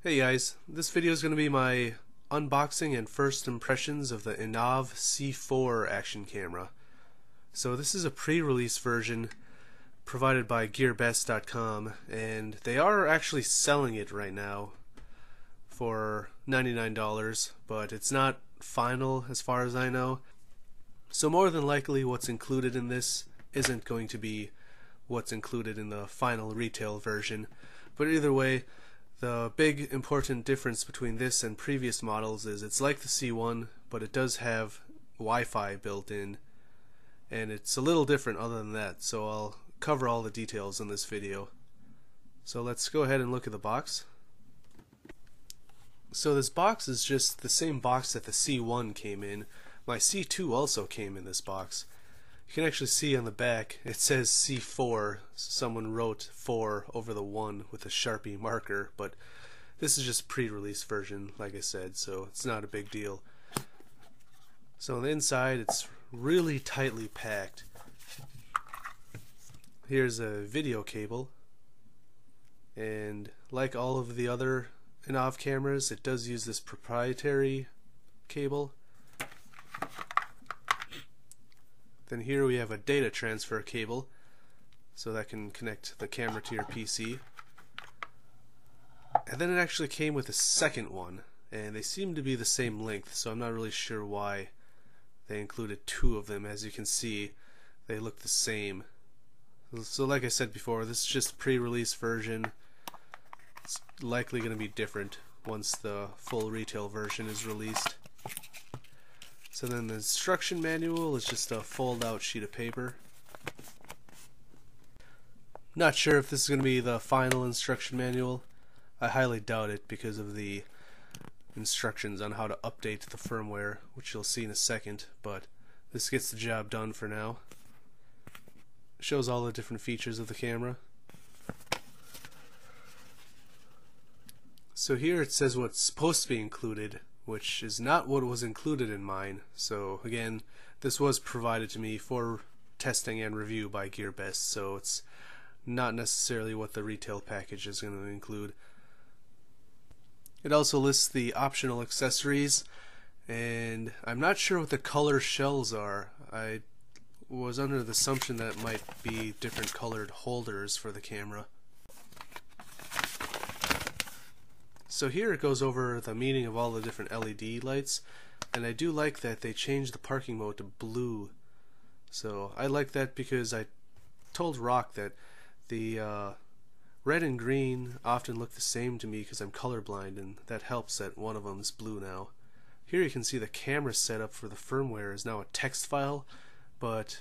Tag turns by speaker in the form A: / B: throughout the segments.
A: Hey guys, this video is going to be my unboxing and first impressions of the Innovv C4 action camera. So this is a pre-release version provided by GearBest.com, and they are actually selling it right now for $99, but it's not final as far as I know. So more than likely what's included in this isn't going to be what's included in the final retail version, but either way, the big important difference between this and previous models is it's like the C1, but it does have Wi-Fi built in, and it's a little different other than that, so I'll cover all the details in this video. So let's go ahead and look at the box. So this box is just the same box that the C1 came in. My C2 also came in this box. You can actually see on the back it says C4. Someone wrote 4 over the 1 with a Sharpie marker, but this is just pre-release version, like I said, so it's not a big deal. So on the inside it's really tightly packed. Here's a video cable, and like all of the other Innovv cameras, it does use this proprietary cable. Then here we have a data transfer cable, so that can connect the camera to your PC. And then it actually came with a second one, and they seem to be the same length, so I'm not really sure why they included 2 of them. As you can see, they look the same. So like I said before, this is just a pre-release version. It's likely going to be different once the full retail version is released. So then the instruction manual is just a fold-out sheet of paper. Not sure if this is going to be the final instruction manual. I highly doubt it because of the instructions on how to update the firmware, which you'll see in a second, but this gets the job done for now. It shows all the different features of the camera. So here it says what's supposed to be included, which is not what was included in mine. So again, this was provided to me for testing and review by GearBest, so it's not necessarily what the retail package is going to include. It also lists the optional accessories, and I'm not sure what the color shells are. I was under the assumption that it might be different colored holders for the camera. So here it goes over the meaning of all the different LED lights, and I do like that they changed the parking mode to blue. So I like that because I told Rock that the red and green often look the same to me because I'm colorblind, and that helps that one of them is blue now. Here you can see the camera setup for the firmware is now a text file, but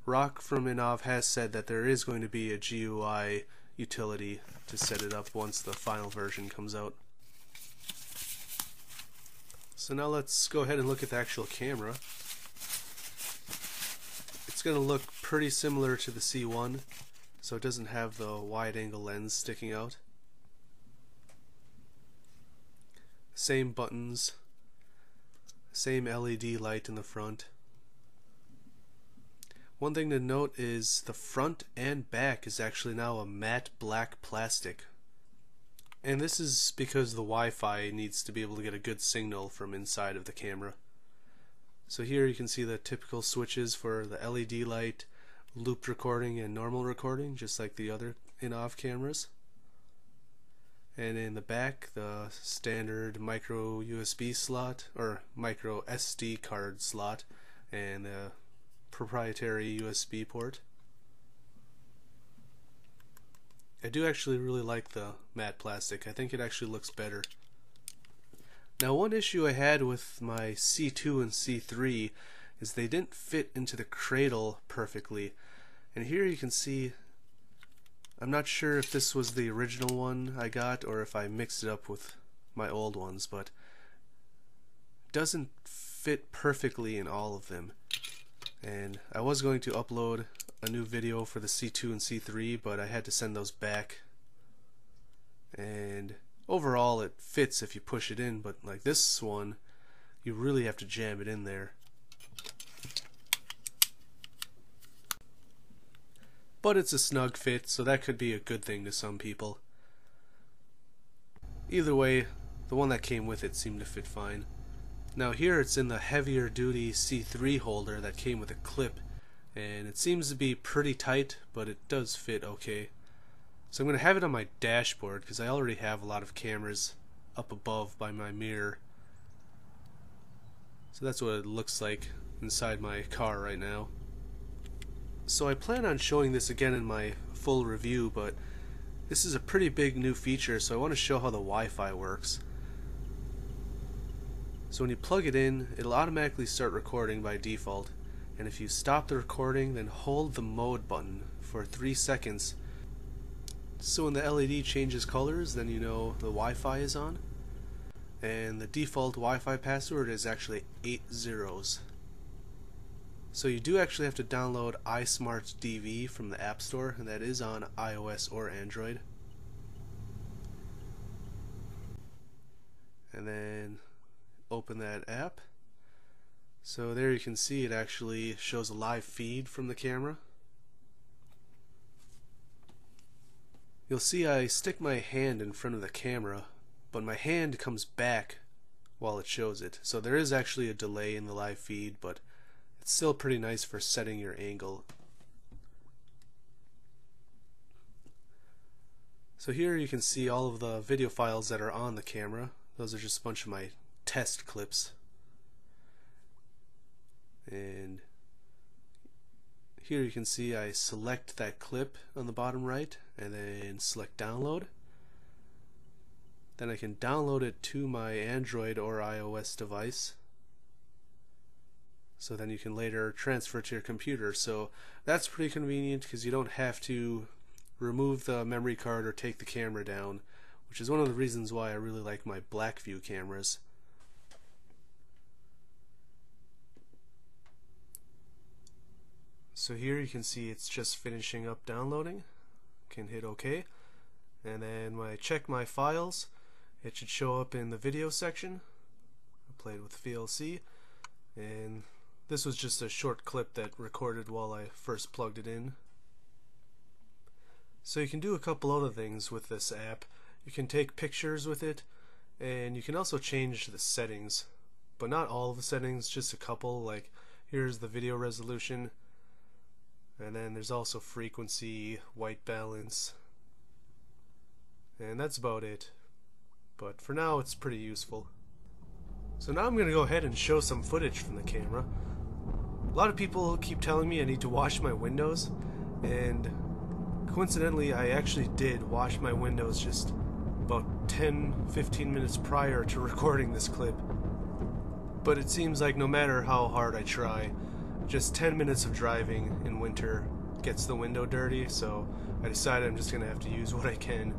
A: Rock from Innovv has said that there is going to be a GUI utility to set it up once the final version comes out. So now let's go ahead and look at the actual camera. It's going to look pretty similar to the C1, so it doesn't have the wide angle lens sticking out. Same buttons, same LED light in the front. One thing to note is the front and back is actually now a matte black plastic. And this is because the Wi-Fi needs to be able to get a good signal from inside of the camera. So here you can see the typical switches for the LED light, looped recording, and normal recording, just like the other Innovv cameras. And in the back, the standard micro USB slot, or micro SD card slot, and the proprietary USB port. I do actually really like the matte plastic. I think it actually looks better. Now, one issue I had with my C2 and C3 is they didn't fit into the cradle perfectly. And here you can see, I'm not sure if this was the original one I got or if I mixed it up with my old ones, but it doesn't fit perfectly in all of them. And I was going to upload a new video for the C2 and C3, but I had to send those back. And overall it fits if you push it in, but like this one, you really have to jam it in there. But it's a snug fit, so that could be a good thing to some people. Either way, the one that came with it seemed to fit fine. Now here it's in the heavier duty C3 holder that came with a clip, and it seems to be pretty tight, but it does fit okay. So I'm going to have it on my dashboard because I already have a lot of cameras up above by my mirror. So that's what it looks like inside my car right now. So I plan on showing this again in my full review, but this is a pretty big new feature, so I want to show how the Wi-Fi works. So when you plug it in, it'll automatically start recording by default, and if you stop the recording, then hold the mode button for 3 seconds. So when the LED changes colors, then you know the Wi-Fi is on. And the default Wi-Fi password is actually 8 zeros. So you do actually have to download iSmart DV from the App Store, and that is on iOS or Android. And then open that app. So there you can see it actually shows a live feed from the camera. You'll see I stick my hand in front of the camera, but my hand comes back while it shows it. So there is actually a delay in the live feed, but it's still pretty nice for setting your angle. So here you can see all of the video files that are on the camera. Those are just a bunch of my test clips. And here you can see I select that clip on the bottom right and then select download. Then I can download it to my Android or iOS device. So then you can later transfer it to your computer. So that's pretty convenient because you don't have to remove the memory card or take the camera down, which is one of the reasons why I really like my Blackview cameras. So here you can see it's just finishing up downloading. Can hit OK, and then when I check my files, it should show up in the video section. I played with VLC, and this was just a short clip that recorded while I first plugged it in. So you can do a couple other things with this app. You can take pictures with it, and you can also change the settings, but not all of the settings, just a couple. Like here's the video resolution, and then there's also frequency, white balance, and that's about it. But for now it's pretty useful. So now I'm going to go ahead and show some footage from the camera. A lot of people keep telling me I need to wash my windows, and coincidentally I actually did wash my windows just about 10-15 minutes prior to recording this clip. But it seems like no matter how hard I try, just 10 minutes of driving in winter gets the window dirty, so I decided I'm just going to have to use what I can.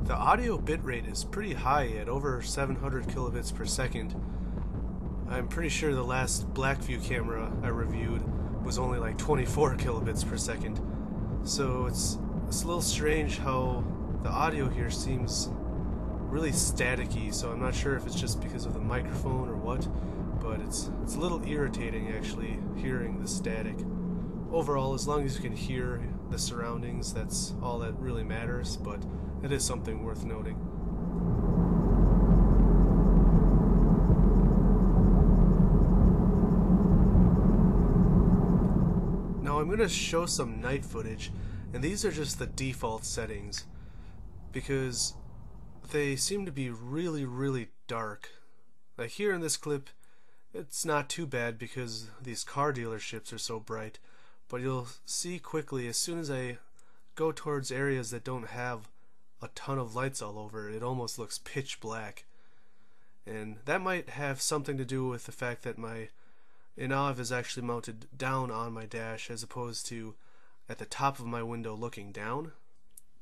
A: The audio bitrate is pretty high at over 700 kilobits per second. I'm pretty sure the last Blackview camera I reviewed was only like 24 kilobits per second. So it's a little strange how the audio here seems really staticky, so I'm not sure if it's just because of the microphone or what, but it's a little irritating actually hearing the static. Overall, as long as you can hear the surroundings, that's all that really matters, but it is something worth noting. Now I'm going to show some night footage, and these are just the default settings because they seem to be really dark. Like here in this clip, it's not too bad because these car dealerships are so bright, but you'll see quickly as soon as I go towards areas that don't have a ton of lights all over, it almost looks pitch black. And that might have something to do with the fact that my Innovv is actually mounted down on my dash as opposed to at the top of my window looking down.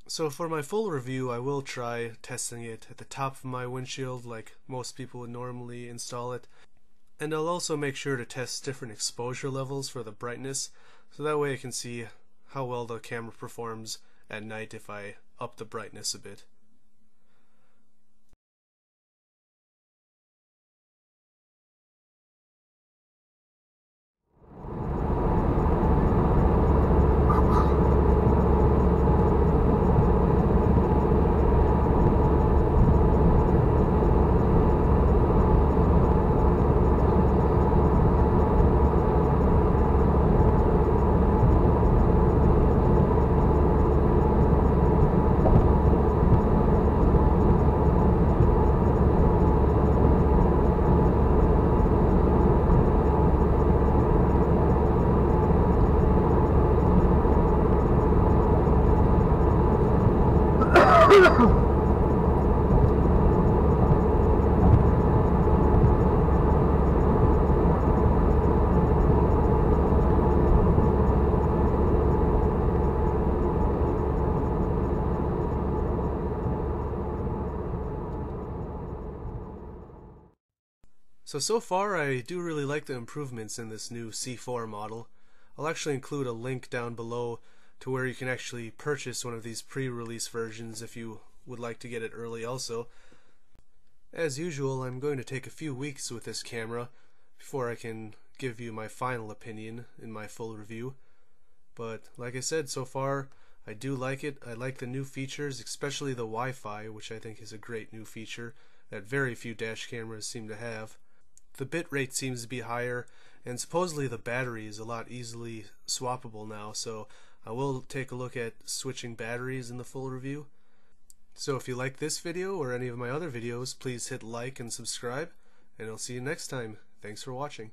A: So for my full review, I will try testing it at the top of my windshield like most people would normally install it. And I'll also make sure to test different exposure levels for the brightness, so that way I can see how well the camera performs at night if I up the brightness a bit. So far I do really like the improvements in this new C4 model. I'll actually include a link down below to where you can actually purchase one of these pre-release versions if you would like to get it early also. As usual, I'm going to take a few weeks with this camera before I can give you my final opinion in my full review. But like I said, so far I do like it. I like the new features, especially the Wi-Fi, which I think is a great new feature that very few dash cameras seem to have. The bit rate seems to be higher, and supposedly the battery is a lot easily swappable now, so I will take a look at switching batteries in the full review. So if you like this video or any of my other videos, please hit like and subscribe, and I'll see you next time. Thanks for watching.